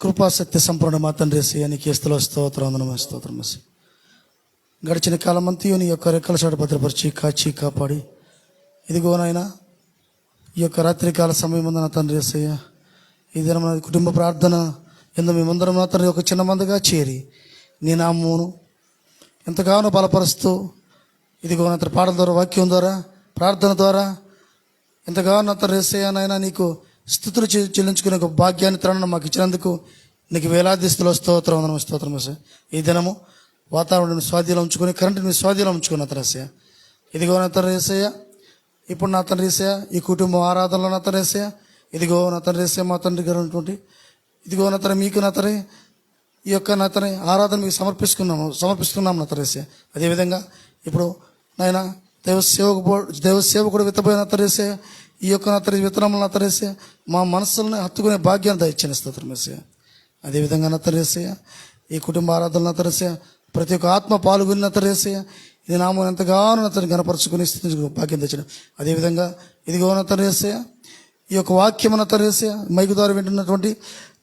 కృపాశక్తి సంపూర్ణ మా తండ్రి యేసయ్యా, నీకే స్తోత్రం. గడిచిన కాలం అంతా నీ యొక్క రెక్కల చాటు భద్రపరిచి కాచి కాపాడి, ఇదిగో నాయనా ఈ యొక్క రాత్రికాల సమయం ఉందన్న తండ్రి యేసయ్యా, ఈ దినం కుటుంబ ప్రార్థన ఎందు మేమందరం నా తండ్రి ఒక చిన్న మందగా చేరి నీ నామమును ఎంతగానో బలపరుస్తూ, ఇదిగో నా తండ్రి పాటల ద్వారా, వాక్యం ద్వారా, ప్రార్థన ద్వారా ఎంతగానో నా తండ్రి యేసయ్యా నాయనా నీకు స్తుతులు చెల్లించుకునే ఒక భాగ్యాన్ని తరుణం మాకు ఇచ్చినందుకు నీకు వేలాది స్థితిలో స్తోత్రం. ఈ దినము వాతావరణం స్వాధీనం ఉంచుకొని, కరెంటుని స్వాధీనం ఉంచుకున్న తండ్రి, ఇదిగో నా తండ్రి యేసయ్యా, ఇప్పుడు నా తండ్రి యేసయ్యా ఈ కుటుంబం ఆరాధనలో నా తండ్రి యేసయ్యా, ఇదిగో నా తండ్రి యేసయ్యా మా తండ్రి గారు ఉన్నటువంటి ఇదిగో నా తండ్రి మీకు నా తండ్రి ఈ యొక్క నా తండ్రి ఆరాధన మీకు సమర్పిస్తున్నాము నా తండ్రి యేసయ్యా. అదేవిధంగా ఇప్పుడు నాయన దైవ సేవకుడు విత్తపోయిన నా తండ్రి యేసయ్యా, ఈ యొక్క నా తండ్రి విత్తనములు నా తండ్రి యేసయ్యా మా మనస్సులను హత్తుకునే భాగ్యాన్ని దయచేయండి స్తోత్రం యేసయ్యా. అదేవిధంగా నా తండ్రి యేసయ్యా ఈ కుటుంబ ఆరాధనలు నా తండ్రి యేసయ్యా ప్రతి ఒక్క ఆత్మ పాల్గొని నా తండ్రి యేసయ్యా ఈ నామం ఎంతగానో అతను గణపరుచుకుని భాగ్యం తెచ్చడం. అదేవిధంగా ఇదిగో నా తండ్రి యేసయ్యా ఈ యొక్క వాక్యం నా తండ్రి యేసయ్యా మైకు ద్వారా వింటున్నటువంటి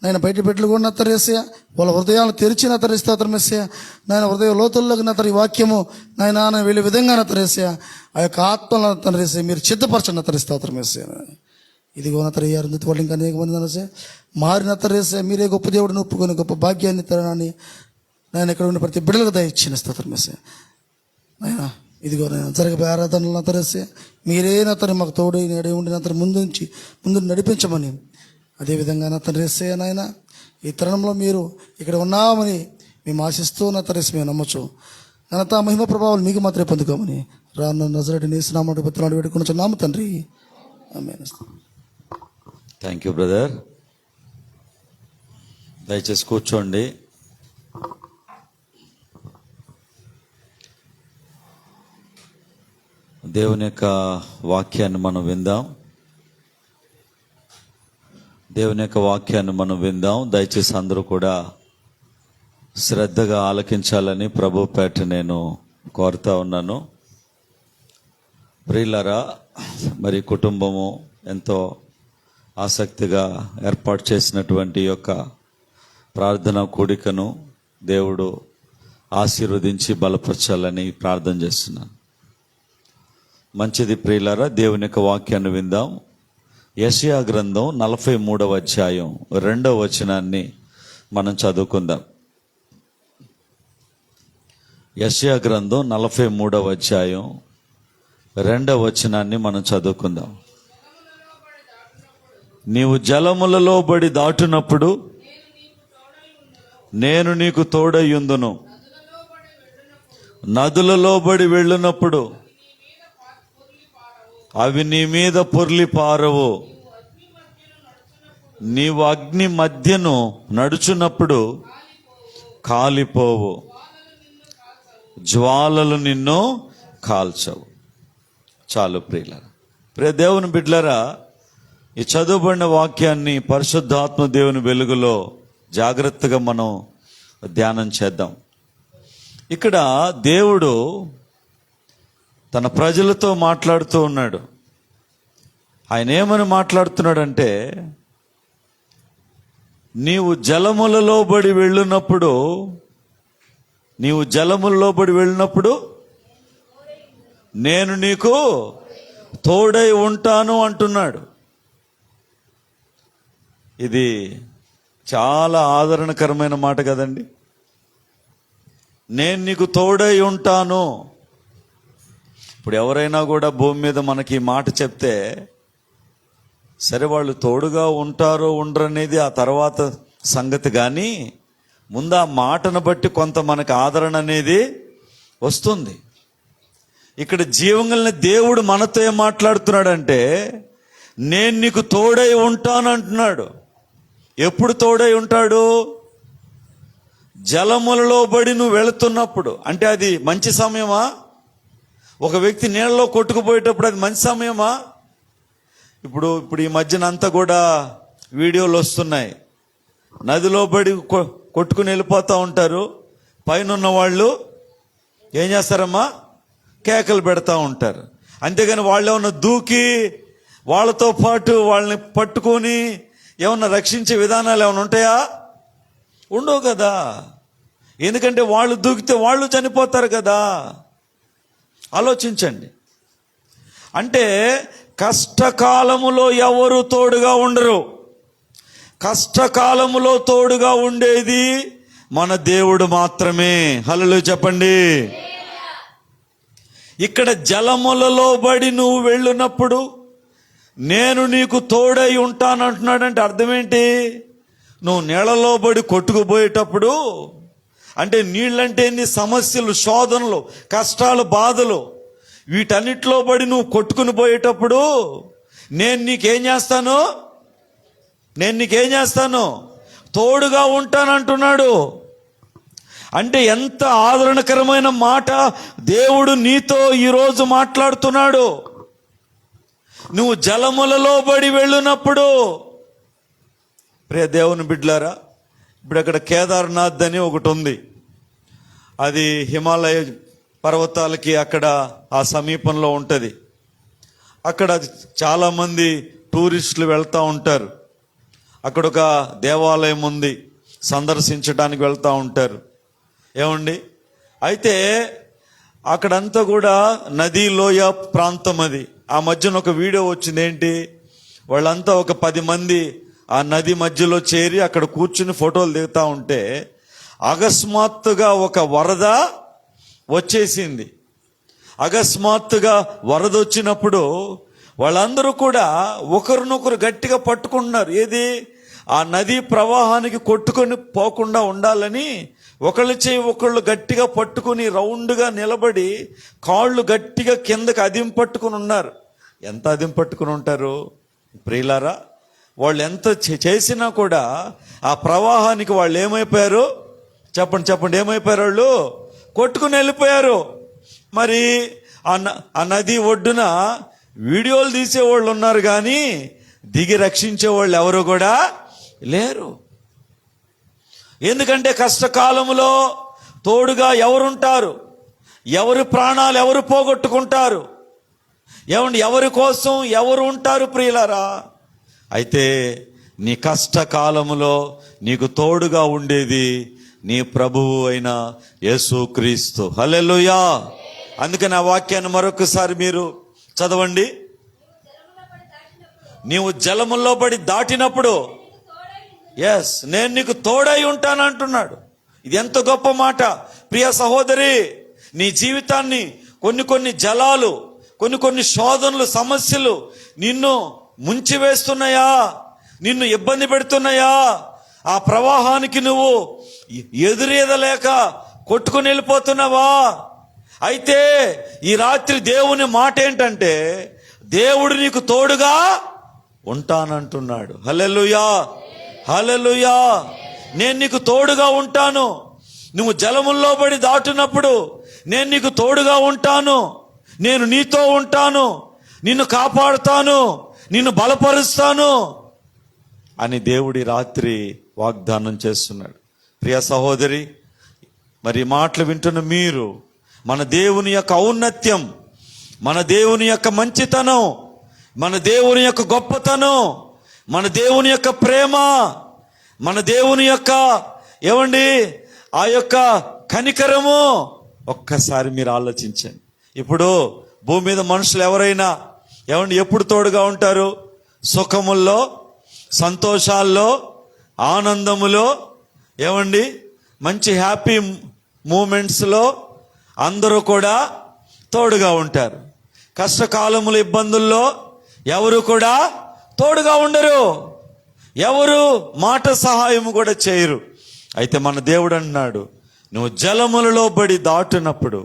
నాయన బయట బిడ్డలు కూడా నా తండ్రి యేసయ్యా వాళ్ళ హృదయాలను తెరిచి నా తండ్రి స్తోత్రం యేసయ్యా, నాయన హృదయ లోతుల్లోకి నా తండ్రి వాక్యము నాయన వెళ్ళే విధంగా నా తండ్రి యేసయ్యా ఆ యొక్క ఆత్మల తండ్రి యేసయ్యా మీరు సిద్ధపరచండి నా తండ్రి స్తోత్రం యేసయ్యా. ఇదిగో నా తండ్రి యారు వాళ్ళు ఇంకా అనేక మంది నచ్చే మారిన తండ్రి యేసయ్యా మీరే గొప్ప దేవుడిని ఒప్పుకొని గొప్ప భాగ్యాన్ని తరణాన్ని నాయన ఇక్కడ ఉన్న ప్రతి బిడ్డలకు దయచిన స్తోత్రం యేసయ్యా. నాయన ఇదిగో నేను జరగబోయే ఆరాధనలు నా తండ్రి మీరే నా తండ్రి మాకు తోడు నేడే ఉండి నా తండ్రి ముందు నడిపించమని, అదేవిధంగా నా తండ్రి యేసయ్యా నాయన ఈ తరుణంలో మీరు ఇక్కడ ఉన్నామని మేము ఆశిస్తూ నా తండ్రి మేము నమ్మచ్చు. ఘనత మహిమ ప్రభావాలు మీకు మాత్రమే పొందుకోమని రాను నజరేయుడైన యేసు నామమున బతిమాలి వేడుకొనుచున్నాము తండ్రి, ఆమేన్. Thank you brother. దయచేసి కూర్చోండి. దేవుని యొక్క వాక్యాన్ని మనం విందాం. దయచేసి అందరూ కూడా శ్రద్ధగా ఆలకించాలని ప్రభు పేట నేను కోరుతా ఉన్నాను. ప్రియులారా, మరి కుటుంబము ఎంతో ఆసక్తిగా ఏర్పాటు చేసినటువంటి యొక్క ప్రార్థన కూడికను దేవుడు ఆశీర్వదించి బలపరచాలని ప్రార్థన చేస్తున్నాను. మంచిది ప్రియులారా, దేవుని యొక్క వాక్యాన్ని విందాం. యెషయా గ్రంథం 43వ అధ్యాయం 2వ వచనాన్ని మనం చదువుకుందాం. యెషయా గ్రంథం 43వ అధ్యాయం 2వ వచనాన్ని మనం చదువుకుందాం. నీవు జలములలో బడి దాటునప్పుడు నేను నీకు తోడయ్యుందును, నదులలో బడి వెళ్ళునప్పుడు అవి నీ మీద పొర్లి పారవు, నీవు అగ్ని మధ్యను నడుచున్నప్పుడు కాలిపోవు, జ్వాలలు నిన్ను కాల్చవు. చాలు ప్రియులారా, ప్రియ దేవుని బిడ్డలారా, ఈ చదువుబడిన వాక్యాన్ని పరిశుద్ధాత్మ దేవుని వెలుగులో జాగ్రత్తగా మనం ధ్యానం చేద్దాం. ఇక్కడ దేవుడు తన ప్రజలతో మాట్లాడుతూ ఉన్నాడు. ఆయన ఏమని మాట్లాడుతున్నాడంటే, నీవు జలములలో బడి వెళ్ళినప్పుడు నేను నీకు తోడై ఉంటాను అంటున్నాడు. ఇది చాలా ఆదరణకరమైన మాట కదండి. నేను నీకు తోడై ఉంటాను. ఇప్పుడు ఎవరైనా కూడా భూమి మీద మనకి ఈ మాట చెప్తే, సరే వాళ్ళు తోడుగా ఉంటారో ఉండరు అనేది ఆ తర్వాత సంగతి, కానీ ముందు ఆ మాటను బట్టి కొంత మనకు ఆదరణ అనేది వస్తుంది. ఇక్కడ జీవంగలిగిన దేవుడు మనతో ఏం మాట్లాడుతున్నాడంటే, నేను నీకు తోడై ఉంటాను అంటున్నాడు. ఎప్పుడు తోడై ఉంటాడు? జలములలో బడి నువ్వు వెళుతున్నప్పుడు. అంటే అది మంచి సమయమా? ఒక వ్యక్తి నీళ్ళలో కొట్టుకుపోయేటప్పుడు అది మంచి సమయమా? ఇప్పుడు ఈ మధ్యన అంతా కూడా వీడియోలు వస్తున్నాయి. నదిలో బడి కొట్టుకుని వెళ్ళిపోతూ ఉంటారు, పైన ఉన్న వాళ్ళు ఏం చేస్తారమ్మా? కేకలు పెడతా ఉంటారు. అంతేగాని వాళ్ళు ఏమన్నా దూకి వాళ్ళతో పాటు వాళ్ళని పట్టుకొని ఏమన్నా రక్షించే విధానాలు ఏమైనా ఉంటాయా? ఉండవు కదా. ఎందుకంటే వాళ్ళు దూకితే వాళ్ళు చనిపోతారు కదా. ఆలోచించండి. అంటే కష్టకాలములో ఎవరు తోడుగా ఉండరు. కష్టకాలములో తోడుగా ఉండేది మన దేవుడు మాత్రమే. హల్లెలూయా చెప్పండి. ఇక్కడ జలములలో బడి నువ్వు వెళ్ళినప్పుడు నేను నీకు తోడై ఉంటానంటున్నాడంటే అర్థం ఏంటి? నువ్వు నీళ్ళలో బడి కొట్టుకుపోయేటప్పుడు, అంటే నీళ్ళంటే ఎన్ని సమస్యలు, శోధనలు, కష్టాలు, బాధలు, వీటన్నిటిలో బడి నువ్వు కొట్టుకుని పోయేటప్పుడు నేను నీకేం చేస్తాను? తోడుగా ఉంటానంటున్నాడు. అంటే ఎంత ఆదరణకరమైన మాట దేవుడు నీతో ఈరోజు మాట్లాడుతున్నాడు. నువ్వు జలములలో బడి వెళ్ళినప్పుడు, ప్రియ దేవుని బిడ్డలారా, ఇప్పుడు అక్కడ కేదార్నాథ్ అని ఒకటి ఉంది. అది హిమాలయ పర్వతాలకి అక్కడ ఆ సమీపంలో ఉంటుంది. అక్కడ చాలామంది టూరిస్టులు వెళ్తూ ఉంటారు. అక్కడ ఒక దేవాలయం ఉంది, సందర్శించడానికి వెళ్తూ ఉంటారు. ఏమండి, అయితే అక్కడంతా కూడా నదీ లోయ ప్రాంతం. అది ఆ మధ్యన ఒక వీడియో వచ్చింది. ఏంటి, వాళ్ళంతా ఒక 10 మంది ఆ నది మధ్యలో చేరి అక్కడ కూర్చుని ఫోటోలు దిగుతూ ఉంటే అకస్మాత్తుగా ఒక వరద వచ్చేసింది. అకస్మాత్తుగా వరద వచ్చినప్పుడు వాళ్ళందరూ కూడా ఒకరినొకరు గట్టిగా పట్టుకుంటున్నారు. ఏది, ఆ నదీ ప్రవాహానికి కొట్టుకొని పోకుండా ఉండాలని ఒకళ్ళు చేయి ఒకళ్ళు గట్టిగా పట్టుకుని రౌండ్గా నిలబడి కాళ్ళు గట్టిగా కిందకి అదింపట్టుకుని ఉన్నారు. ఎంత అదింపట్టుకుని ఉంటారు ప్రియులారా? వాళ్ళు ఎంత చేసినా కూడా ఆ ప్రవాహానికి వాళ్ళు ఏమైపోయారు? చెప్పండి ఏమైపోయారు? వాళ్ళు కొట్టుకుని వెళ్ళిపోయారు. మరి ఆ నది ఒడ్డున వీడియోలు తీసేవాళ్ళు ఉన్నారు, కానీ దిగి రక్షించే వాళ్ళు ఎవరు కూడా లేరు. ఎందుకంటే కష్టకాలంలో తోడుగా ఎవరుంటారు? ఎవరి ప్రాణాలు ఎవరు పోగొట్టుకుంటారు? ఏమండి, ఎవరి కోసం ఎవరు ఉంటారు ప్రియులారా? అయితే నీ కష్టకాలములో నీకు తోడుగా ఉండేది నీ ప్రభువు అయిన యేసుక్రీస్తు. హల్లెలూయా. అందుకని ఆ వాక్యాన్ని మరొకసారి మీరు చదవండి. నీవు జలముల్లో పడి దాటినప్పుడు, ఎస్, నేను నీకు తోడై ఉంటానంటున్నాడు. ఇది ఎంత గొప్ప మాట ప్రియ సహోదరి. నీ జీవితాన్ని కొన్ని జలాలు, కొన్ని శోధనలు, సమస్యలు నిన్ను ముంచివేస్తున్నాయా? నిన్ను ఇబ్బంది పెడుతున్నాయా? ఆ ప్రవాహానికి నువ్వు ఎదురేదలేక కొట్టుకుని వెళ్ళిపోతున్నావా? అయితే ఈ రాత్రి దేవుని మాట ఏంటంటే, దేవుడు నీకు తోడుగా ఉంటానంటున్నాడు. హల్లెలూయా, హల్లెలూయా. నేను నీకు తోడుగా ఉంటాను. నువ్వు జలముల్లో పడి దాటునప్పుడు నేను నీకు తోడుగా ఉంటాను. నేను నీతో ఉంటాను, నిన్ను కాపాడుతాను, నిన్ను బలపరుస్తాను అని దేవుడి రాత్రి వాగ్దానం చేస్తున్నాడు. ప్రియ సహోదరి, మరి మాటలు వింటున్న మీరు, మన దేవుని యొక్క ఔన్నత్యం, మన దేవుని యొక్క మంచితనం, మన దేవుని యొక్క గొప్పతనం, మన దేవుని యొక్క ప్రేమ, మన దేవుని యొక్క ఏమండి ఆ యొక్క కనికరము ఒక్కసారి మీరు ఆలోచించండి. ఇప్పుడు భూమి మీద మనుషులు ఎవరైనా ఏమండి ఎప్పుడు తోడుగా ఉంటారు? సుఖముల్లో, సంతోషాల్లో, ఆనందములో, ఏమండి మంచి హ్యాపీ మూమెంట్స్లో అందరూ కూడా తోడుగా ఉంటారు. కష్టకాలముల ఇబ్బందుల్లో ఎవరు కూడా తోడుగా ఉండరు. ఎవరు మాట సహాయం కూడా చేయరు. అయితే మన దేవుడు అన్నాడు, నువ్వు జలములలో పడి దాటునప్పుడు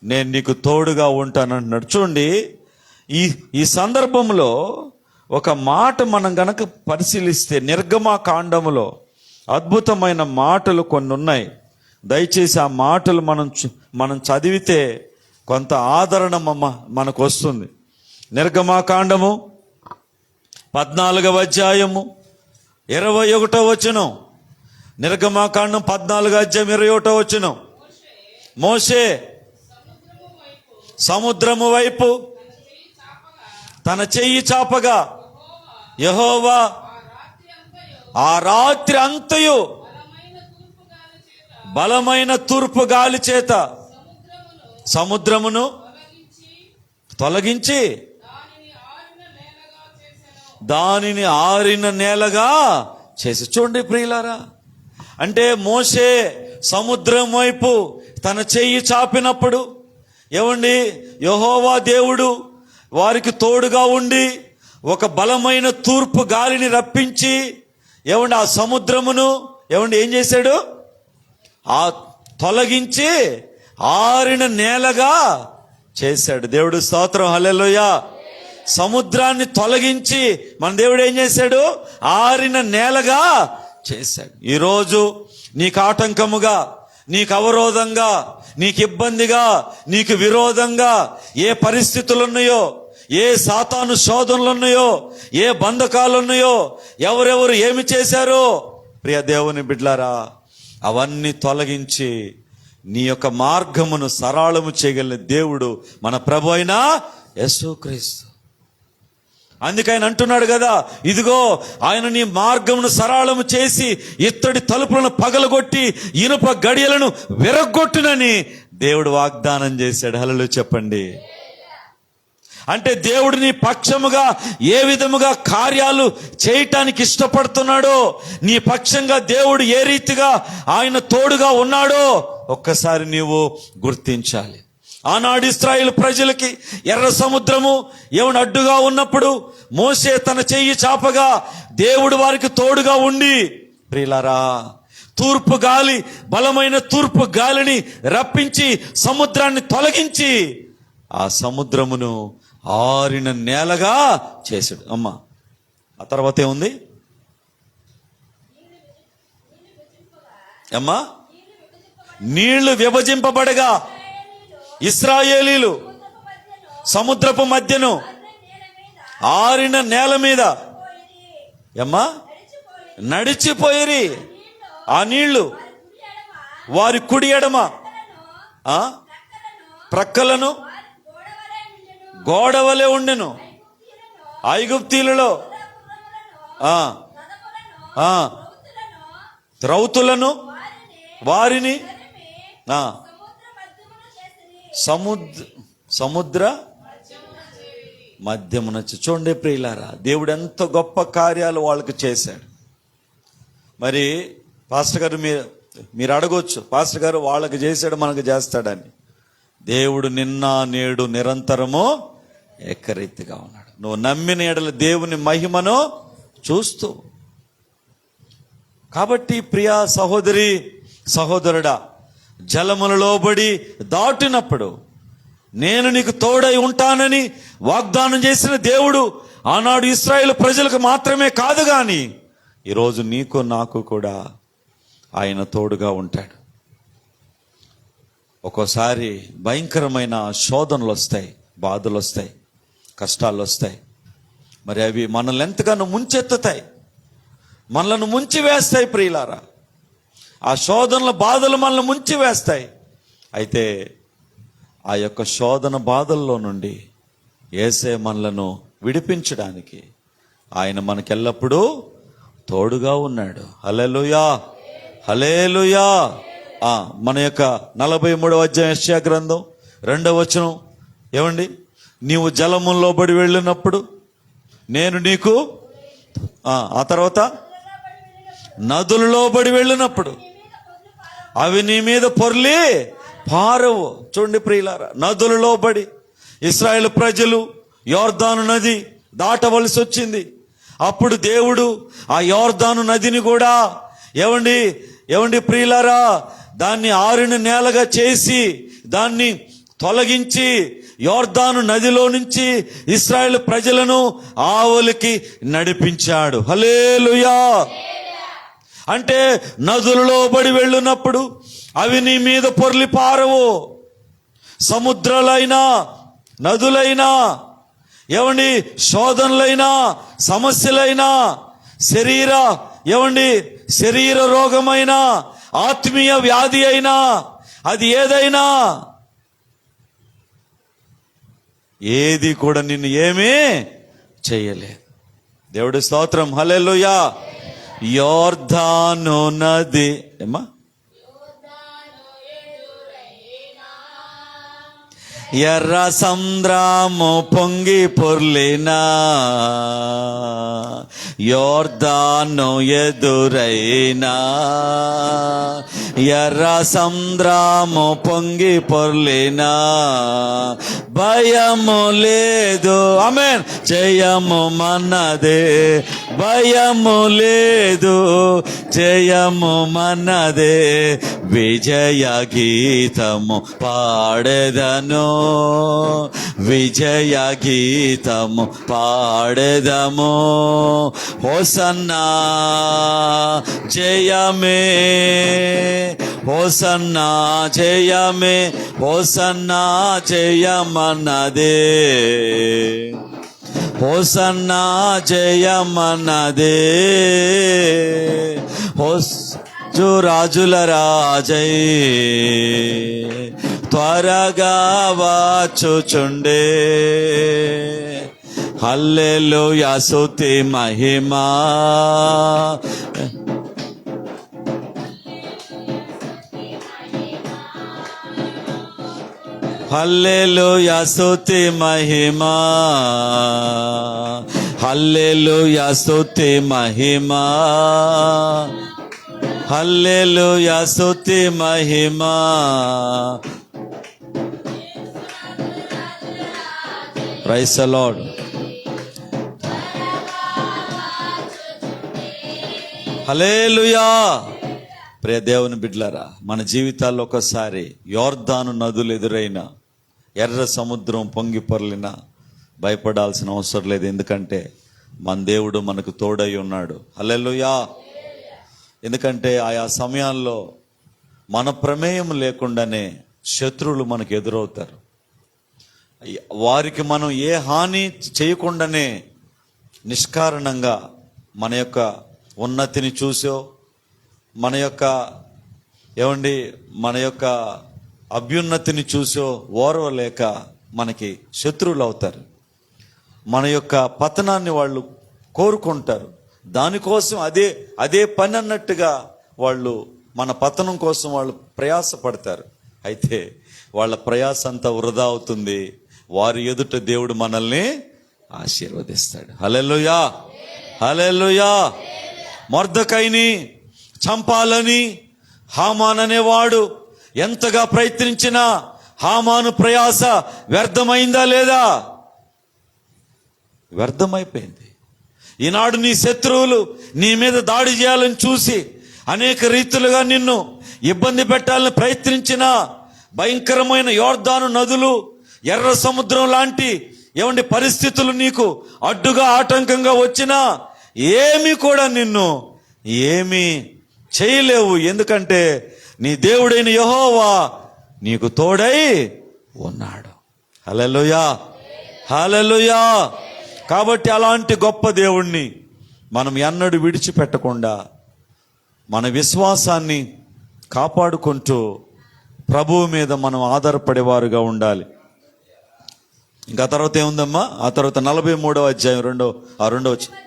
నేను నీకు తోడుగా ఉంటానంటున్నాడు. చూడండి, ఈ సందర్భంలో ఒక మాట మనం గనక పరిశీలిస్తే నిర్గమకాండములో అద్భుతమైన మాటలు కొన్ని ఉన్నాయి. దయచేసి ఆ మాటలు మనం చదివితే కొంత ఆదరణ మనకు వస్తుంది. నిర్గమకాండము 14వ అధ్యాయము 21వ వచనం. నిర్గమకాండం 14వ అధ్యాయం 21వ వచనం. మోషే సముద్రము వైపు తన చెయ్యి చాపగా యెహోవా ఆ రాత్రి అంతయు బలమైన తూర్పు గాలి చేత సముద్రమును తొలగించి దానిని ఆరిన నేలగా చేసి. చూడండి ప్రియులారా, అంటే మోషే సముద్రం వైపు తన చెయ్యి చాపినప్పుడు ఏమండి, యెహోవా దేవుడు వారికి తోడుగా ఉండి ఒక బలమైన తూర్పు గాలిని రప్పించి ఏమండి ఆ సముద్రమును ఏమండి ఏం చేశాడు, ఆ తొలగించి ఆరిన నేలగా చేశాడు. దేవుడు స్తోత్రం, హల్లెలూయా. సముద్రాన్ని తొలగించి మన దేవుడు ఏం చేశాడు, ఆరిన నేలగా చేశాడు. ఈరోజు నీకు ఆటంకముగా, నీకు అవరోధంగా, నీకు ఇబ్బందిగా, నీకు విరోధంగా ఏ పరిస్థితులు ఉన్నాయో, ఏ సాతాను శోధనలు ఉన్నాయో, ఏ బంధకాలు ఉన్నాయో, ఎవరెవరు ఏమి చేశారో, ప్రియ దేవుని బిడ్డలారా, అవన్నీ తొలగించి నీ యొక్క మార్గమును సరళము చేయగలిగిన దేవుడు మన ప్రభు అయిన యేసుక్రీస్తు. అందుకే ఆయన అంటున్నాడు కదా, ఇదిగో ఆయన నీ మార్గమును సరళము చేసి ఇత్తడి తలుపులను పగలగొట్టి ఇనుప గడియలను విరగొట్టునని దేవుడు వాగ్దానం చేశాడు. హల్లెలూయా చెప్పండి. అంటే దేవుడు నీ పక్షముగా ఏ విధముగా కార్యాలు చేయటానికి ఇష్టపడుతున్నాడో, నీ పక్షంగా దేవుడు ఏ రీతిగా ఆయన తోడుగా ఉన్నాడో ఒక్కసారి నీవు గుర్తించాలి. ఆనాడు ఇశ్రాయేలు ప్రజలకి ఎర్ర సముద్రము ఏమని అడ్డుగా ఉన్నప్పుడు మోషే తన చెయ్యి చాపగా దేవుడు వారికి తోడుగా ఉండి, ప్రియులారా, తూర్పు గాలి, బలమైన తూర్పు గాలిని రప్పించి సముద్రాన్ని తొలగించి ఆ సముద్రమును ఆరిన నేలగా చేశాడు. అమ్మా, ఆ తర్వాత ఏముంది అమ్మా? నీళ్లు విభజింపబడగా ఇశ్రాయేలీలు సముద్రపు మధ్యను ఆరిన నేల మీద అమ్మా నడిచిపోయిరి. ఆ నీళ్లు వారి కుడి ఎడమ ప్రక్కలను గోడవలే ఉండెను. ఐగుప్తీలలో రౌతులను వారిని సముద్ర మధ్యమున. చూడండి ప్రియులారా, దేవుడు ఎంత గొప్ప కార్యాలు వాళ్ళకి చేశాడు. మరి పాస్టర్ గారు మీరు అడగొచ్చు, పాస్టర్ గారు వాళ్ళకి చేశాడు మనకు చేస్తాడని. దేవుడు నిన్న నేడు నిరంతరము ఏకరీతిగా ఉన్నాడు. నువ్వు నమ్మిన ఎడల దేవుని మహిమను చూస్తూ. కాబట్టి ప్రియా సహోదరి సహోదరుడా, జలముల లోబడి దాటినప్పుడు నేను నీకు తోడై ఉంటానని వాగ్దానం చేసిన దేవుడు ఆనాడు ఇశ్రాయేలు ప్రజలకు మాత్రమే కాదు గాని ఈరోజు నీకు నాకు కూడా ఆయన తోడుగా ఉంటాడు. ఒక్కోసారి భయంకరమైన శోధనలు వస్తాయి, బాధలు వస్తాయి, కష్టాలు వస్తాయి. మరి అవి మనల్ని ఎంతగానో ముంచెత్తుతాయి, మనలను ముంచి వేస్తాయి ప్రియులారా. ఆ శోధనల బాధలు మనల్ని ముంచి వేస్తాయి. అయితే ఆ యొక్క శోధన బాధల్లో నుండి యేసే మనలను విడిపించడానికి ఆయన మనకెల్లప్పుడూ తోడుగా ఉన్నాడు. హల్లెలూయా, హల్లెలూయా. మన యొక్క 43వ అధ్యాయం యెషయా గ్రంథం 2వ వచనం ఏమండి, నీవు జలములో బడి వెళ్ళినప్పుడు నేను నీకు, ఆ తర్వాత నదులలో బడి వెళ్ళినప్పుడు అవి నీ మీద పొర్లి పారవు. చూడండి ప్రియులారా, నదులలో బడి ఇశ్రాయేలు ప్రజలు యోర్దాను నది దాటవలసి వచ్చింది. అప్పుడు దేవుడు ఆ యోర్దాను నదిని కూడా ఏమండి ప్రియులారా, దాన్ని ఆరిన నేలగా చేసి దాన్ని తొలగించి యోర్దాను నదిలో నుంచి ఇశ్రాయేలు ప్రజలను ఆవలికి నడిపించాడు. హల్లెలూయా. అంటే నదులలో బడి వెళ్ళినప్పుడు అవి నీ మీద పొర్లి పారవు. సముద్రాలైనా నదులైనా ఏమండి శోధనలైనా సమస్యలైనా శరీర రోగమైనా ఆత్మీయ వ్యాధి అయినా అది ఏదైనా, ఏది కూడా నిన్ను ఏమీ చేయలేదు. దేవుడి స్తోత్రం, హల్లెలూయా. యోర్దాను నది ఏమా ఎర్ర సంద్రము పొంగి పొర్లినా, యోర్దాను ఎదురైనా, ఎర్ర సంద్రము పొంగి పొర్లినా, భయము లేదు. ఆమేన్. జయము మనదే, భయము లేదు, జయము మనదే, విజయ గీతము పాడెదను, విజయ గీతము పాడెదము. హోసన్నా జయమే, హోసన్నా జయమే, హోసన్నా జయమన్నదే, హోసన్నా జయమన్నదే. రాజుల రాజై త్వరగా వచ్చుచుండే, హల్లెలూయా స్తుతి మహిమా. హల్లెలూయా స్తుతి మహిమా, హల్లెలూయా స్తుతి మహిమా, హల్లెలూయా స్తుతి మహిమా. Praise the Lord. హల్లెలూయా. ప్రియ దేవుని బిడ్డలారా, మన జీవితాల్లో ఒకసారి యోర్దాను నదులు ఎదురైన, ఎర్ర సముద్రం పొంగి పొర్లిన భయపడాల్సిన అవసరం లేదు. ఎందుకంటే మన దేవుడు మనకు తోడై ఉన్నాడు. హల్లెలూయా. ఎందుకంటే ఆయా సమయాల్లో మన ప్రమేయం లేకుండానే శత్రువులు మనకు ఎదురవుతారు. వారికి మనం ఏ హాని చేయకుండానే నిష్కారణంగా మన యొక్క ఉన్నతిని చూసో, మన యొక్క మన యొక్క అభ్యున్నతిని చూసో ఓర్వలేక మనకి శత్రువులు అవుతారు. మన యొక్క పతనాన్ని వాళ్ళు కోరుకుంటారు. దానికోసం అదే పని అన్నట్టుగా వాళ్ళు మన పతనం కోసం వాళ్ళు ప్రయాసపడతారు. అయితే వాళ్ళ ప్రయాస అంతా వృధా అవుతుంది. వారి ఎదుట దేవుడు మనల్ని ఆశీర్వదిస్తాడు. హల్లెలూయా, హల్లెలూయా. మొర్దెకైని చంపాలని హామాన్ అనేవాడు ఎంతగా ప్రయత్నించినా హామాను ప్రయాస వ్యర్థమైందా లేదా? వ్యర్థమైపోయింది. ఈనాడు నీ శత్రువులు నీ మీద దాడి చేయాలని చూసి అనేక రీతులుగా నిన్ను ఇబ్బంది పెట్టాలని ప్రయత్నించిన భయంకరమైన యోర్దాను నదులు, ఎర్ర సముద్రం లాంటి పరిస్థితులు నీకు అడ్డుగా ఆటంకంగా వచ్చినా ఏమీ కూడా నిన్ను ఏమీ చేయలేవు. ఎందుకంటే నీ దేవుడైన యెహోవా నీకు తోడై ఉన్నాడు. హల్లెలూయా, హల్లెలూయా. కాబట్టి అలాంటి గొప్ప దేవుణ్ణి మనం ఎన్నడూ విడిచిపెట్టకుండా మన విశ్వాసాన్ని కాపాడుకుంటూ ప్రభువు మీద మనం ఆధారపడేవారుగా ఉండాలి. ఇంకా తర్వాత ఏముందమ్మా? ఆ తర్వాత 43వ అధ్యాయం రెండో వచనం.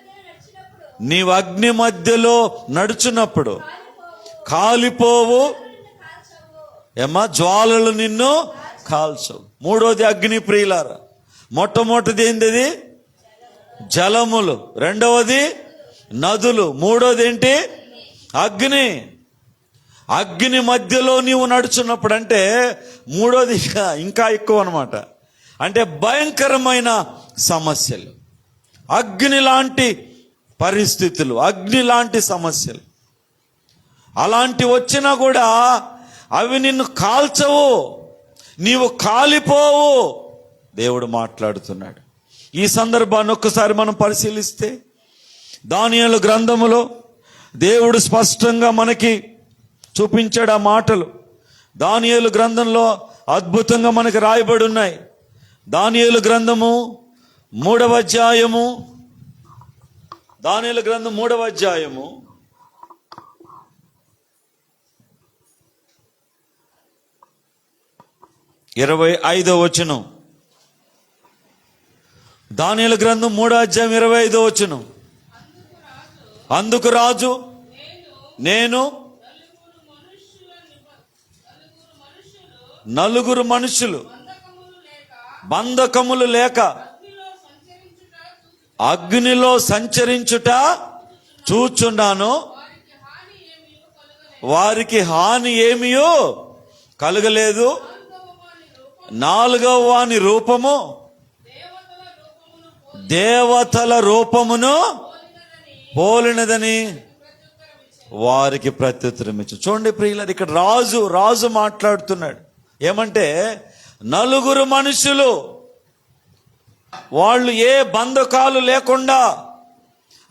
నీవు అగ్ని మధ్యలో నడుచున్నప్పుడు కాలిపోవు, జ్వాలలు నిన్ను కాల్చవు. మూడోది అగ్ని ప్రియులారా. మొట్టమొదటిది ఏంటిది? జలములు. రెండవది నదులు. మూడోది ఏంటి? అగ్ని. అగ్ని మధ్యలో నీవు నడుచున్నప్పుడు అంటే మూడోది ఇంకా ఎక్కువ అన్నమాట. అంటే భయంకరమైన సమస్యలు, అగ్ని లాంటి పరిస్థితులు, అగ్ని లాంటి సమస్యలు అలాంటి వచ్చినా కూడా అవి నిన్ను కాల్చవు, నీవు కాలిపోవు. దేవుడు మాట్లాడుతున్నాడు. ఈ సందర్భాన్ని ఒక్కసారి మనం పరిశీలిస్తే దానియేలు గ్రంథములో దేవుడు స్పష్టంగా మనకి చూపించాడు ఆ మాటలు. దానియేలు గ్రంథంలో అద్భుతంగా మనకి రాయబడి ఉన్నాయి. దానియేలు గ్రంథము 3వ అధ్యాయము, దానియేలు గ్రంథం 3వ అధ్యాయము 6 25వ వచనం. దానియేలు గ్రంథం 3వ అధ్యాయం 25వ వచనం. అందుకు రాజు, నేను నలుగురు మనుషులు బంధకములు లేక అగ్నిలో సంచరించుట చూచున్నాను, వారికి హాని ఏమియో కలగలేదు. 4వ వాని రూపము దేవతల రూపమును పోలినదని వారికి ప్రత్యుత్తరం ఇచ్చు. చూడండి ప్రియులారా, ఇక్కడ రాజు మాట్లాడుతున్నాడు. ఏమంటే నలుగురు మనుషులు, వాళ్ళు ఏ బంధకాలు లేకుండా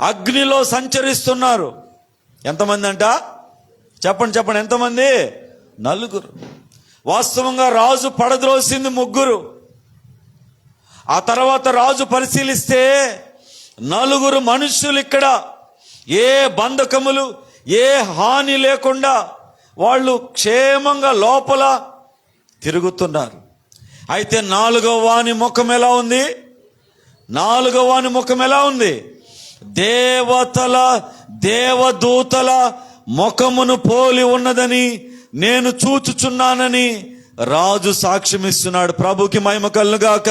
అగ్నిలో సంచరిస్తున్నారు. ఎంతమంది అంట? చెప్పండి ఎంతమంది? నలుగురు. వాస్తవంగా రాజు పడద్రోసింది 3. ఆ తర్వాత రాజు పరిశీలిస్తే 4 మనుషులు ఇక్కడ ఏ బంధకములు, ఏ హాని లేకుండా వాళ్ళు క్షేమంగా లోపల తిరుగుతున్నారు. అయితే 4వ వాని ముఖం ఎలా ఉంది? 4వ వాని ముఖం ఎలా ఉంది? దేవదూతల ముఖమును పోలి ఉన్నదని నేను చూచుచున్నానని రాజు సాక్ష్యమిస్తున్నాడు. ప్రభుకి మహిమ కలుగుగాక.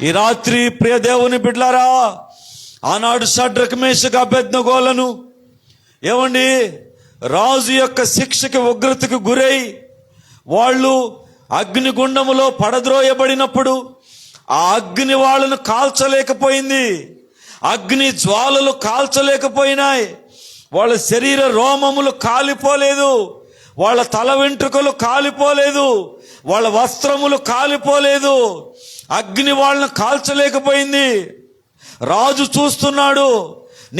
ఈ రాత్రి ప్రియ దేవుని బిడ్డలారా, ఆనాడు షడ్రక్ మేషక్ అబేద్నెగోలను ఏమండి రాజు యొక్క శిక్షకి, ఉగ్రతకు గురై వాళ్ళు అగ్నిగుండములో పడద్రోయబడినప్పుడు ఆ అగ్ని వాళ్ళను కాల్చలేకపోయింది. అగ్ని జ్వాలలు కాల్చలేకపోయినాయి. వాళ్ళ శరీర రోమములు కాలిపోలేదు, వాళ్ళ తల వెంట్రుకలు కాలిపోలేదు, వాళ్ళ వస్త్రములు కాలిపోలేదు. అగ్ని వాళ్ళను కాల్చలేకపోయింది. రాజు చూస్తున్నాడు.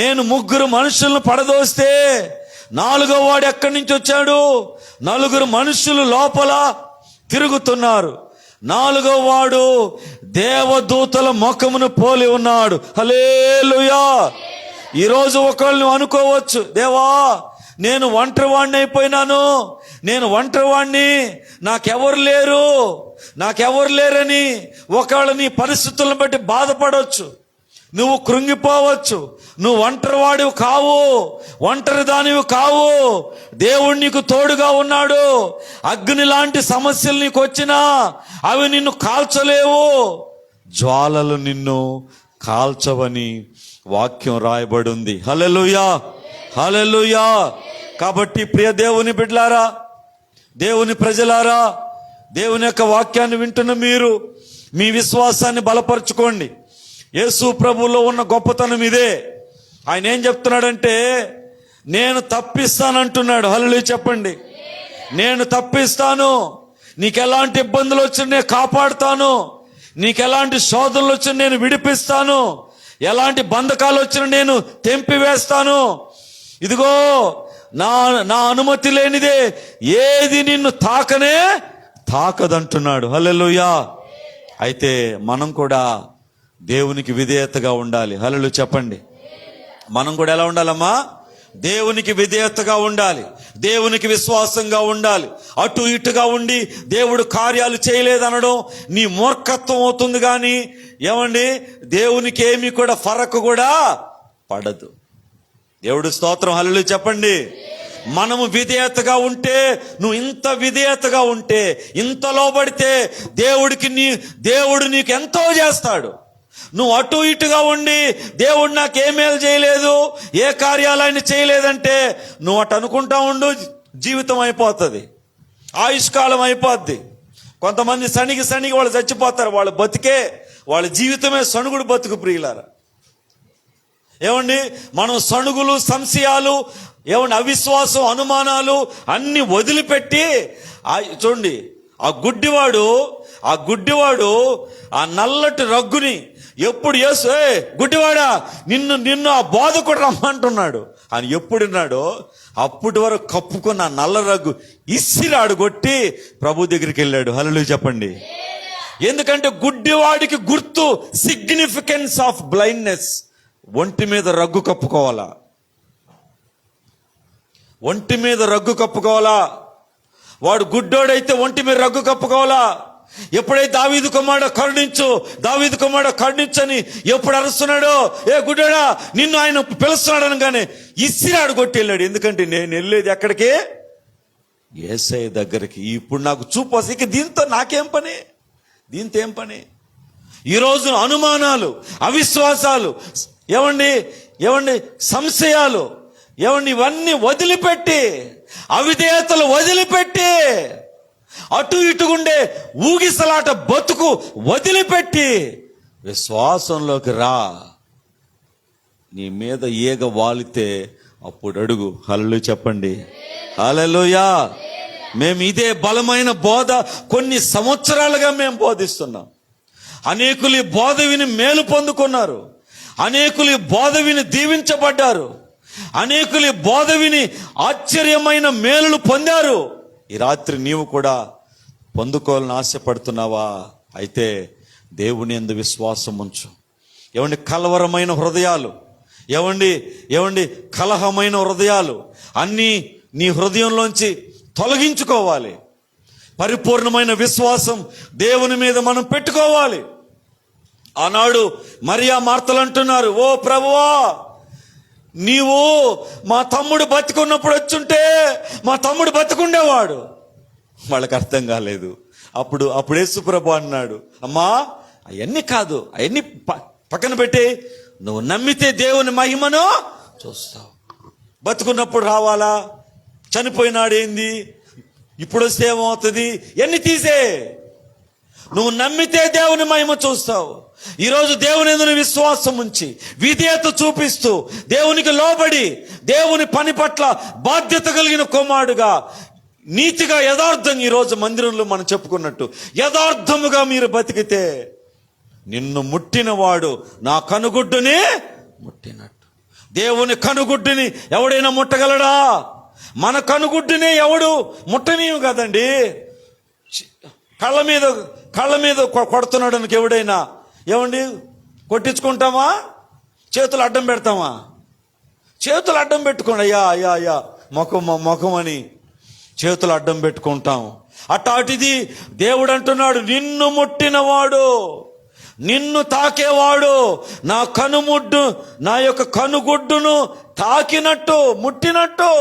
నేను 3 మనుషులను పడదోస్తే 4వ వాడు ఎక్కడి నుంచి వచ్చాడు? 4 మనుషులు లోపల తిరుగుతున్నారు. 4వ వాడు దేవదూతల ముఖమును పోలి ఉన్నాడు. హల్లెలూయా. ఈరోజు ఒకళ్ళు అనుకోవచ్చు, దేవా నేను ఒంటరివాణ్ణి అయిపోయినాను, నేను ఒంటరివాణ్ణి, నాకెవరు లేరని ఒకవేళ నీ పరిస్థితులను బట్టి బాధపడవచ్చు, నువ్వు కృంగిపోవచ్చు. నువ్వు ఒంటరివాడివి కావు, ఒంటరి దానివి కావు. దేవుడు నీకు తోడుగా ఉన్నాడు. అగ్ని లాంటి సమస్యలు నీకు వచ్చినా అవి నిన్ను కాల్చలేవు, జ్వాలలు నిన్ను కాల్చవని వాక్యం రాయబడి ఉంది. హల్లెలూయా, హల్లెలూయా. కాబట్టి ప్రియ దేవుని బిడ్డలారా, దేవుని ప్రజలారా, దేవుని యొక్క వాక్యాన్ని వింటున్న మీరు మీ విశ్వాసాన్ని బలపరచుకోండి. యేసు ప్రభువులో ఉన్న గొప్పతనం ఇదే. ఆయన ఏం చెప్తున్నాడంటే, నేను తప్పిస్తానంటున్నాడు. హల్లెలూయా చెప్పండి. నేను తప్పిస్తాను, నీకెలాంటి ఇబ్బందులు వచ్చినా నేను కాపాడుతాను, నీకెలాంటి శోధనలు వచ్చినా నేను విడిపిస్తాను, ఎలాంటి బంధకాలు వచ్చినా నేను తెంపివేస్తాను. ఇదిగో నా అనుమతి లేనిదే ఏది నిన్ను తాకదంటున్నాడు. హల్లెలూయా. అయితే మనం కూడా దేవునికి విధేయతగా ఉండాలి. హల్లెలూయా చెప్పండి. మనం కూడా ఎలా ఉండాలమ్మా? దేవునికి విధేయతగా ఉండాలి, దేవునికి విశ్వాసంగా ఉండాలి. అటు ఇటుగా ఉండి దేవుడు కార్యాలు చేయలేదనడం నీ మూర్ఖత్వం అవుతుంది. కానీ ఏమండి, దేవునికి ఏమీ కూడా ఫరక్ కూడా పడదు. దేవుడు స్తోత్రం. హల్లెలూయా చెప్పండి. మనము విధేయతగా ఉంటే, నువ్వు ఇంత విధేయతగా ఉంటే, ఇంత లోబడితే దేవుడు నీకు ఎంతో చేస్తాడు. నువ్వు అటు ఇటుగా ఉండి దేవుడు నాకు ఏ మేలు చేయలేదు, ఏ కార్యాలైనా చేయలేదంటే నువ్వు అటు అనుకుంటా ఉండు, జీవితం అయిపోతుంది, ఆయుష్కాలం అయిపోద్ది. కొంతమంది సణిగి వాళ్ళు చచ్చిపోతారు. వాళ్ళ జీవితమే సణుగుడు బతుకు. ప్రియులారా ఏమండి, మనం సణుగులు, సంశయాలు, ఏమండి అవిశ్వాసం, అనుమానాలు అన్ని వదిలిపెట్టి చూడండి, ఆ గుడ్డివాడు ఆ నల్లటి రగ్గుని ఎప్పుడు యేసు గుడ్డివాడా నిన్ను ఆ బోధకుడు రమ్మంటున్నాడు అని ఎప్పుడున్నాడో అప్పటి వరకు కప్పుకున్న నల్ల రగ్గు ఇసిరాడు కొట్టి ప్రభు దగ్గరికి వెళ్ళాడు. హల్లెలూయా చెప్పండి. ఎందుకంటే గుడ్డివాడికి గుర్తు, సిగ్నిఫికెన్స్ ఆఫ్ బ్లైండ్నెస్. ఒంటి మీద రగ్గు కప్పుకోవాలా, ఒంటి మీద రగ్గు కప్పుకోవాలా. వాడు గుడ్డోడైతే ఒంటి మీద రగ్గు కప్పుకోవాలా. ఎప్పుడైతే దావీదు కుమారుడు కరుణించు, దావీదు కుమారుడు కరుణించని ఎప్పుడు అరుస్తున్నాడో, ఏ గుడ్డడా నిన్ను ఆయన పిలుస్తున్నాడు అనగానే ఇసిరాడు కొట్టి వెళ్ళాడు. ఎందుకంటే నేను వెళ్ళేది ఎక్కడికి? యేసయ్య దగ్గరికి. ఇప్పుడు నాకు చూపు వస్తే ఇక దీంతో నాకేం పని, దీంతో ఏం పని? ఈరోజు అనుమానాలు, అవిశ్వాసాలు, ఏమండి సంశయాలు, ఇవన్నీ వదిలిపెట్టి, అవిధేయతలు వదిలిపెట్టి, అటు ఇటుగుండే ఊగిసలాట బతుకు వదిలిపెట్టి విశ్వాసంలోకి రా. నీ మీద ఈగ వాలితే అప్పుడు అడుగు. హల్లెలూయా చెప్పండి. హల్లెలూయా. మేము ఇదే బలమైన బోధ కొన్ని సంవత్సరాలుగా మేము బోధిస్తున్నాం. అనేకులు ఈ బోధ విని మేలు పొందుకున్నారు, అనేకులు ఈ బోధ విని దీవించబడ్డారు, అనేకులు ఈ బోధ విని ఆశ్చర్యమైన మేలులు పొందారు. ఈ రాత్రి నీవు కూడా పొందుకోవాలని ఆశపడుతున్నావా? అయితే దేవుని యందు విశ్వాసం ఉంచు. కలవరమైన హృదయాలు, కలహమైన హృదయాలు అన్నీ నీ హృదయంలోంచి తొలగించుకోవాలి. పరిపూర్ణమైన విశ్వాసం దేవుని మీద మనం పెట్టుకోవాలి. ఆనాడు మరియా మార్తలు అంటున్నారు, ఓ ప్రభువా, నీవు మా తమ్ముడు బతికున్నప్పుడు వచ్చుంటే మా తమ్ముడు బతికుండేవాడు. వాళ్ళకి అర్థం కాలేదు. అప్పుడు యేసు ప్రభు అన్నాడు, అమ్మా అవన్నీ కాదు, అవన్నీ పక్కన పెట్టి నువ్వు నమ్మితే దేవుని మహిమను చూస్తావు. బతుకున్నప్పుడు రావాలా, చనిపోయినాడేంది, ఇప్పుడు వస్తే ఏమవుతుంది, ఎన్ని తీసే. నువ్వు నమ్మితే దేవుని మహిమ చూస్తావు. ఈరోజు దేవుని యందు విశ్వాసం ఉంచి విధేయత చూపిస్తూ దేవునికి లోబడి దేవుని పని పట్ల బాధ్యత కలిగిన కుమారుడుగా, నీతిగా, యథార్థంగా, ఈరోజు మందిరంలో మనం చెప్పుకున్నట్టు యథార్థముగా మీరు బతికితే నిన్ను ముట్టినవాడు నా కనుగుడ్డుని ముట్టినట్టు. దేవుని కనుగుడ్డుని ఎవడైనా ముట్టగలడా? మన కనుగుడ్డునే ఎవడు ముట్టనీయం కదండి. కళ్ళ మీద కొడుతున్నాడు అనుకు ఎవడైనా కొట్టించుకుంటామా? చేతులు అడ్డం పెడతామా? చేతులు అడ్డం పెట్టుకోండి, అయ్యా ముఖం అని చేతులు అడ్డం పెట్టుకుంటాం. అటాటిది దేవుడు అంటున్నాడు, నిన్ను ముట్టినవాడు, నిన్ను తాకేవాడు నా యొక్క కనుగుడ్డును తాకినట్టు, ముట్టినట్టు.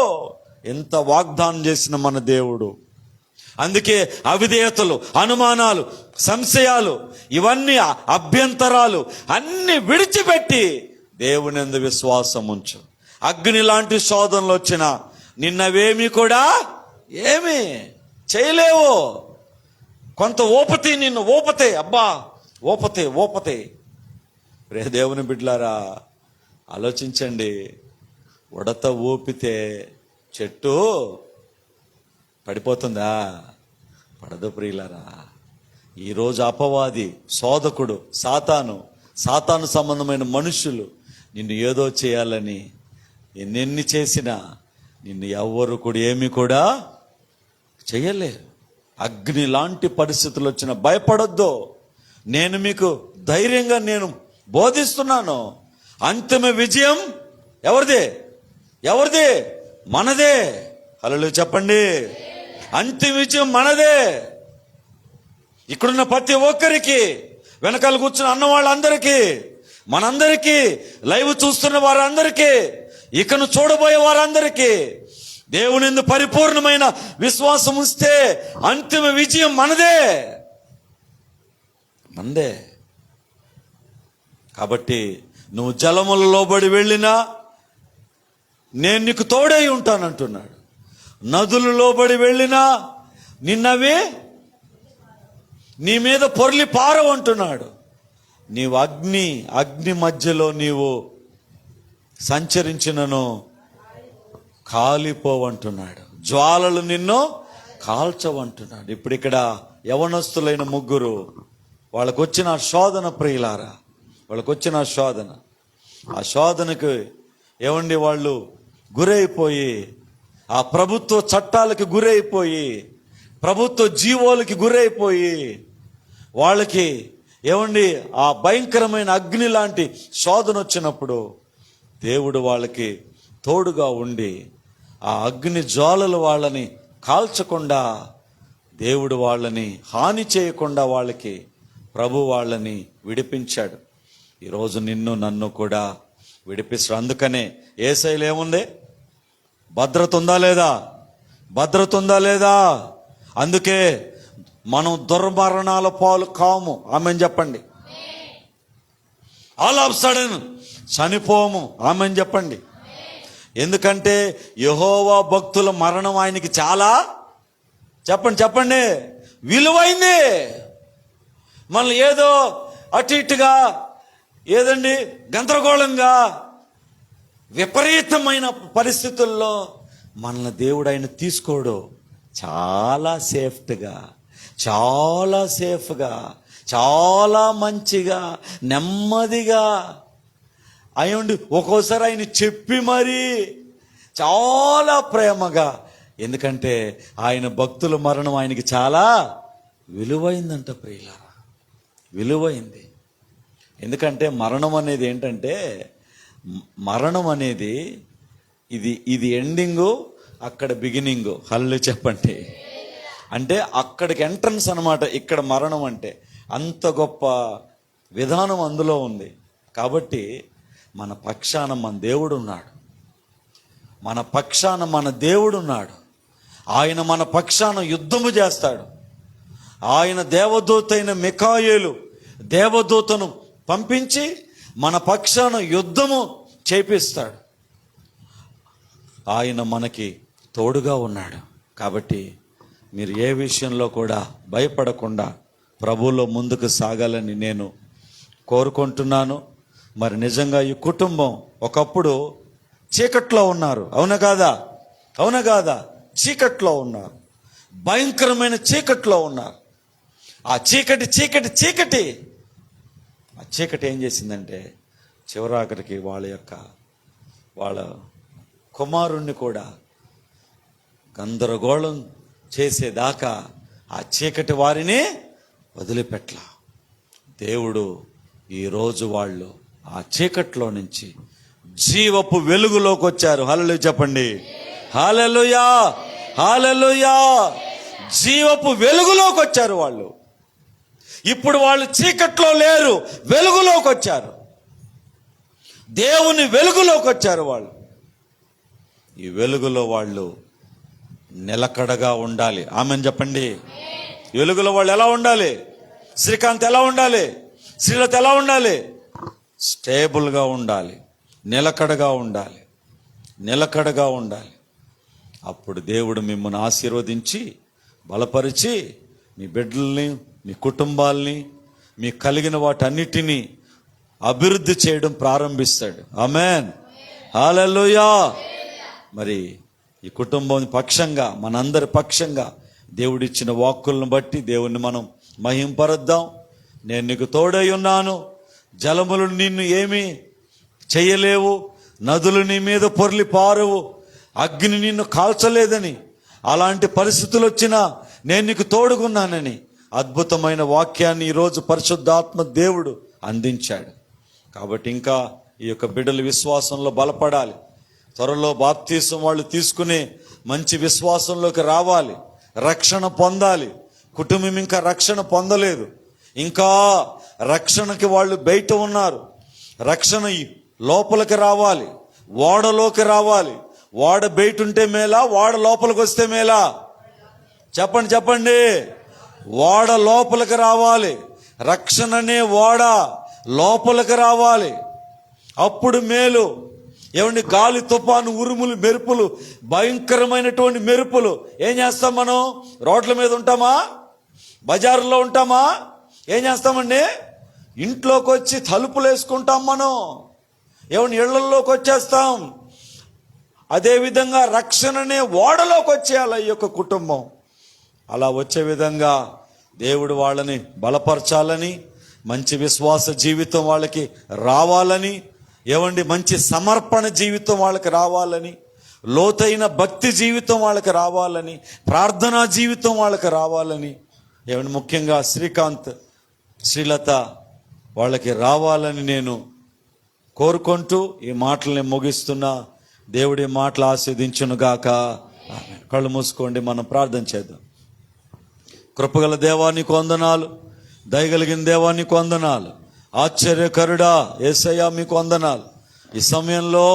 ఎంత వాగ్దానం చేసిన మన దేవుడు. అందుకే అవిధేయతలు, అనుమానాలు, సంశయాలు, ఇవన్నీ అభ్యంతరాలు అన్ని విడిచిపెట్టి దేవుని యందు విశ్వాసం ఉంచు. అగ్ని లాంటి శోధనలు వచ్చినా నిన్నవేమీ కూడా ఏమీ చేయలేవు. కొంత ఓపతి, నిన్ను ఓపతే, అబ్బా ఓపతే. రే దేవుని బిడ్డలారా, ఆలోచించండి. ఉడత ఊపితే చెట్టు పడిపోతుందా? పడదు ప్రియులారా. ఈరోజు అపవాది, శోధకుడు, సాతాను సంబంధమైన మనుషులు నిన్ను ఏదో చేయాలని ఎన్నెన్ని చేసినా నిన్ను ఎవ్వరు కూడా ఏమి కూడా చేయలేరు. అగ్ని లాంటి పరిస్థితులు వచ్చినా భయపడొద్దు. నేను మీకు ధైర్యంగా నేను బోధిస్తున్నాను. అంతిమ విజయం ఎవరిదే? మనదే. హల్లెలూయా చెప్పండి. అంతిమ విజయం మనదే. ఇక్కడున్న ప్రతి ఒక్కరికి, వెనకాల కూర్చున్న అన్న వాళ్ళందరికీ, మనందరికీ, లైవ్ చూస్తున్న వారందరికీ, ఇకను చూడబోయే వారందరికీ దేవుని యందు పరిపూర్ణమైన విశ్వాసం ఉంచితే అంతిమ విజయం మనదే. కాబట్టి నువ్వు జలముల లోబడి వెళ్ళినా నేను నీకు తోడై ఉంటానంటున్నాడు. నదులు లోబడి వెళ్ళినా నిన్నవే నీ మీద పొర్లి పారవంటున్నాడు. నీవు అగ్ని మధ్యలో నీవు సంచరించినను కాలిపోవంటున్నాడు. జ్వాలలు నిన్ను కాల్చవంటున్నాడు. ఇప్పుడు ఇక్కడ యవనస్తులైన ముగ్గురు, వాళ్ళకు వచ్చిన శోధన ప్రియులారా, వాళ్ళకు వచ్చిన శోధన, ఆ శోధనకు వాళ్ళు గురైపోయి, ఆ ప్రభుత్వ చట్టాలకి గురైపోయి, ప్రభుత్వ జీవోలకి గురైపోయి, వాళ్ళకి ఆ భయంకరమైన అగ్ని లాంటి శోధన వచ్చినప్పుడు దేవుడు వాళ్ళకి తోడుగా ఉండి ఆ అగ్ని జ్వాలలు వాళ్ళని కాల్చకుండా దేవుడు వాళ్ళని హాని చేయకుండా వాళ్ళకి ప్రభు వాళ్ళని విడిపించాడు. ఈరోజు నిన్ను నన్ను కూడా విడిపిస్తాడు. అందుకనే యేసయ్యలో ఏముంది? భద్రత ఉందా లేదా? భద్రత ఉందా లేదా? అందుకే మనం దుర్మరణాల పాలు కాము. ఆమెన్ చెప్పండి. ఆల్ ఆఫ్ సడన్ చనిపోము. ఆమెన్ చెప్పండి. ఎందుకంటే యెహోవా భక్తుల మరణం ఆయనకి చాలా చెప్పండి విలువైంది. మనల్ని ఏదో అటు ఇటుగా ఏదండి గందరగోళంగా విపరీతమైన పరిస్థితుల్లో మనల్ని దేవుడు ఆయన తీసుకోడు. చాలా సేఫ్గా, చాలా సేఫ్గా, చాలా మంచిగా, నెమ్మదిగా అయ్యండి. ఒక్కోసారి ఆయన చెప్పి మరీ చాలా ప్రేమగా, ఎందుకంటే ఆయన భక్తుల మరణం ఆయనకి చాలా విలువైందంట ప్రియులారా, విలువైంది. ఎందుకంటే మరణం అనేది ఏంటంటే, మరణం అనేది ఇది ఎండింగు, అక్కడ బిగినింగు. హల్లు చెప్పండి. అంటే అక్కడికి ఎంట్రన్స్ అన్నమాట ఇక్కడ మరణం అంటే. అంత గొప్ప విధానం అందులో ఉంది. కాబట్టి మన పక్షాన మన దేవుడు ఉన్నాడు. మన పక్షాన మన దేవుడు ఉన్నాడు. ఆయన మన పక్షాన యుద్ధము చేస్తాడు. ఆయన దేవదూతైన మిఖాయేలు దేవదూతను పంపించి మన పక్షాన యుద్ధము చేపిస్తాడు. ఆయన మనకి తోడుగా ఉన్నాడు. కాబట్టి మీరు ఏ విషయంలో కూడా భయపడకుండా ప్రభువులో ముందుకు సాగాలని నేను కోరుకుంటున్నాను. మరి నిజంగా ఈ కుటుంబం ఒకప్పుడు చీకట్లో ఉన్నారు. అవునా కాదా? అవునా కాదా? చీకట్లో ఉన్నారు, భయంకరమైన చీకట్లో ఉన్నారు. ఆ చీకటి ఏం చేసిందంటే చివరాఖరికి వాళ్ళ కుమారుణ్ణి కూడా గందరగోళం చేసేదాకా ఆ చీకటి వారిని వదిలిపెట్టలా. దేవుడు ఈరోజు వాళ్ళు ఆ చీకట్లో నుంచి జీవపు వెలుగులోకి వచ్చారు. హల్లెలూయా చెప్పండి. హల్లెలూయా, హల్లెలూయా. జీవపు వెలుగులోకి వచ్చారు వాళ్ళు. ఇప్పుడు వాళ్ళు చీకట్లో లేరు, వెలుగులోకి వచ్చారు. దేవుని వెలుగులోకి వచ్చారు వాళ్ళు. ఈ వెలుగులో వాళ్ళు నిలకడగా ఉండాలి. ఆమెన్ చెప్పండి. వెలుగులో వాళ్ళు ఎలా ఉండాలి? శ్రీకాంత్ ఎలా ఉండాలి? శ్రీలత ఎలా ఉండాలి? స్టేబుల్గా ఉండాలి, నిలకడగా ఉండాలి, నిలకడగా ఉండాలి. అప్పుడు దేవుడు మిమ్మల్ని ఆశీర్వదించి బలపరిచి మీ బిడ్డల్ని, మీ కుటుంబాల్ని, మీకు కలిగిన వాటన్నిటినీ అభివృద్ధి చేయడం ప్రారంభిస్తాడు. ఆమేన్, హల్లెలూయా. మరి ఈ కుటుంబం పక్షంగా, మనందరి పక్షంగా దేవుడిచ్చిన వాక్కులను బట్టి దేవుణ్ణి మనం మహింపరుద్దాం. నేను నీకు తోడై ఉన్నాను, జలములు నిన్ను ఏమీ చెయ్యలేవు, నదులు నీ మీద పొర్లి పారవు, అగ్ని నిన్ను కాల్చలేదని, అలాంటి పరిస్థితులు వచ్చినా నేను నీకు తోడుగున్నానని అద్భుతమైన వాక్యాన్ని ఈరోజు పరిశుద్ధాత్మ దేవుడు అందించాడు. కాబట్టి ఇంకా ఈ యొక్క బిడ్డల విశ్వాసంలో బలపడాలి. త్వరలో బాప్తీసం వాళ్ళు తీసుకునే మంచి విశ్వాసంలోకి రావాలి, రక్షణ పొందాలి. కుటుంబం ఇంకా రక్షణ పొందలేదు, ఇంకా రక్షణకి వాళ్ళు బయట ఉన్నారు. రక్షణ లోపలికి రావాలి, ఓడలోకి రావాలి. ఓడ బయట ఉంటే మేలా, ఓడ లోపలికి వస్తే మేలా? చెప్పండి. ఓడ లోపలికి రావాలి. రక్షణనే ఓడ లోపలికి రావాలి, అప్పుడు మేలు. ఏమండి, గాలి, తుఫాను, ఉరుములు, మెరుపులు, భయంకరమైనటువంటి మెరుపులు. ఏం చేస్తాం మనం? రోడ్ల మీద ఉంటామా? బజారులో ఉంటామా? ఏం చేస్తామండి? ఇంట్లోకి వచ్చి తలుపులు వేసుకుంటాం మనం. ఏమండి, ఇళ్లలోకి వచ్చేస్తాం. అదేవిధంగా రక్షణనే ఓడలోకి వచ్చేయాలి ఈ యొక్క కుటుంబం. అలా వచ్చే విధంగా దేవుడు వాళ్ళని బలపరచాలని, మంచి విశ్వాస జీవితం వాళ్ళకి రావాలని, ఏమండి మంచి సమర్పణ జీవితం వాళ్ళకి రావాలని, లోతైన భక్తి జీవితం వాళ్ళకి రావాలని, ప్రార్థనా జీవితం వాళ్ళకి రావాలని, ఏమండి ముఖ్యంగా శ్రీకాంత్, శ్రీలత వాళ్ళకి రావాలని నేను కోరుకుంటూ ఈ మాటల్ని ముగిస్తున్నా. దేవుడి మాటలు ఆస్వాదించును గాక. కళ్ళు మూసుకోండి, మనం ప్రార్థన చేద్దాం. కృపగల దేవానికి వందనాలు, దయగలిగిన దేవానికి వందనాలు, ఆశ్చర్యకరుడా యేసయ్యా మీకు వందనాలు. ఈ సమయంలో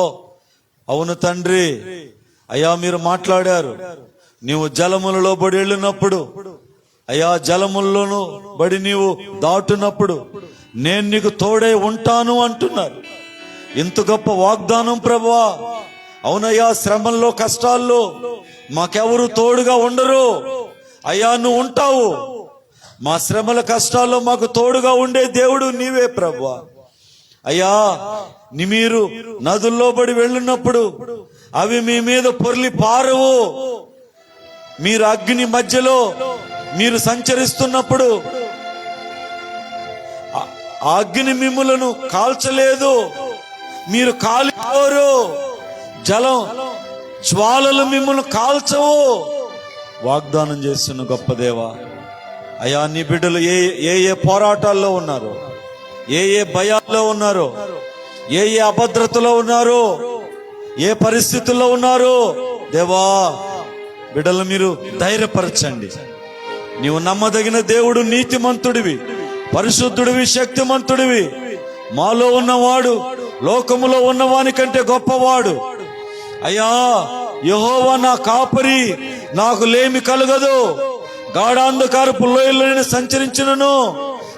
అవును తండ్రి, అయ్యా మీరు మాట్లాడారు, నీవు జలములలో బడి వెళ్ళినప్పుడు, అయ్యా జలముల్లోను బడి నీవు దాటునప్పుడు నేను నీకు తోడై ఉంటాను అంటున్నారు. ఇంత గొప్ప వాగ్దానం ప్రభువా. అవునయ్యా, శ్రమల్లో కష్టాల్లో మాకెవరు తోడుగా ఉండరు, అయ్యా నువ్వు ఉంటావు. మా శ్రమల కష్టాల్లో మాకు తోడుగా ఉండే దేవుడు నీవే ప్రభువా. అయ్యా మీరు నదుల్లో బడి వెళ్ళినప్పుడు అవి మీ మీద పొర్లి పారవు. మీరు అగ్ని మధ్యలో మీరు సంచరిస్తున్నప్పుడు ఆ అగ్ని మిమ్ములను కాల్చలేదు, మీరు కాలిపోరు. జలం జ్వాలలు మిమ్మల్ని కాల్చవు. వాగ్దానం చేస్తున్న గొప్ప దేవా. అయ్యా నీ బిడ్డలు ఏ ఏ పోరాటాల్లో ఉన్నారు, ఏ ఏ భయాల్లో ఉన్నారు, ఏ ఏ అభద్రతలో ఉన్నారు, ఏ పరిస్థితుల్లో ఉన్నారు దేవా, బిడ్డలు మీరు ధైర్యపరచండి. నీవు నమ్మదగిన దేవుడు, నీతిమంతుడివి, పరిశుద్ధుడివి, శక్తిమంతుడివి. మాలో ఉన్నవాడు లోకములో ఉన్నవాని కంటే గొప్పవాడు. అయ్యా యెహోవా నా కాపరి, నాకు లేమి కలగదు. గాఢాంధకారపు లోయలో నేను సంచరించినను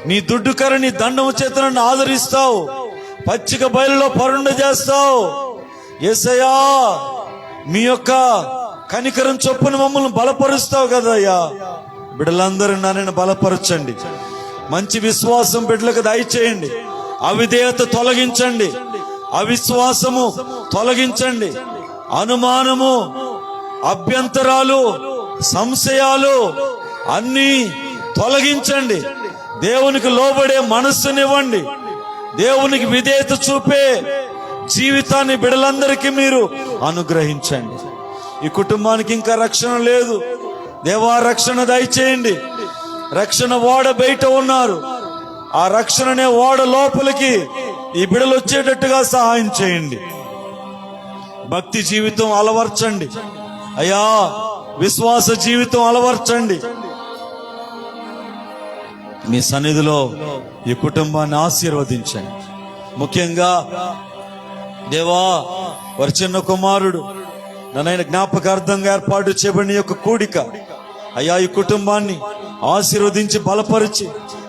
నీ దుడ్డుకర నీ దండము చేత నన్ను ఆదరిస్తావు, పచ్చిక బయలులో పరుండ చేస్తావు. యేసయ్యా మీ యొక్క కనికరం చొప్పున మమ్మల్ని బలపరుస్తావు కదా అయ్యా. బిడ్డలందరూ నన్ను బలపరచండి. మంచి విశ్వాసం బిడ్డలకు దయచేయండి. అవిధేయత తొలగించండి, అవిశ్వాసము తొలగించండి, అనుమానము, అభ్యంతరాలు, సంశయాలు అన్నీ తొలగించండి. దేవునికి లోబడే మనస్సునివ్వండి. దేవునికి విధేయత చూపే జీవితాన్ని బిడ్డలందరికీ మీరు అనుగ్రహించండి. ఈ కుటుంబానికి ఇంకా రక్షణ లేదు దేవా, రక్షణ దయచేయండి. రక్షణ ఓడ బయట ఉన్నారు, ఆ రక్షణనే ఓడ లోపలికి ఈ బిడ్డలు వచ్చేటట్టుగా సహాయం చేయండి. భక్తి జీవితం అలవర్చండి అయ్యా, విశ్వాస జీవితం అలవర్చండి. మీ సన్నిధిలో ఈ కుటుంబాన్ని ఆశీర్వదించండి. ముఖ్యంగా దేవా, వారి చిన్న కుమారుడు నన్నైన జ్ఞాపకార్థంగా ఏర్పాటు చేయబడిన యొక్క కూడిక అయ్యా, ఈ కుటుంబాన్ని ఆశీర్వదించి బలపరిచి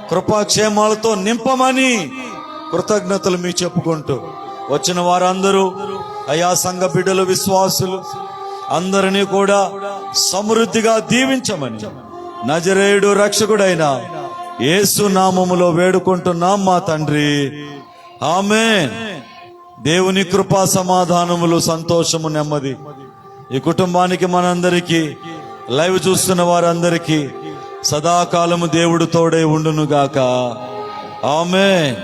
కృపాక్షేమాలతో నింపమని కృతజ్ఞతలు మీకు చెప్పుకుంటూ, వచ్చిన వారందరూ అయ్యా సంఘ బిడ్డలు, విశ్వాసులు అందరినీ కూడా సమృద్ధిగా దీవించమని నజరేయుడు రక్షకుడైన యేసు నామములో వేడుకుంటున్నాం మా తండ్రి, ఆమేన్. దేవుని కృపా సమాధానములు, సంతోషము, నెమ్మది ఈ కుటుంబానికి, మనందరికీ, లైవ్ చూస్తున్న వారందరికీ సదాకాలము దేవుడు తోడై ఉండునుగాక. ఆమేన్.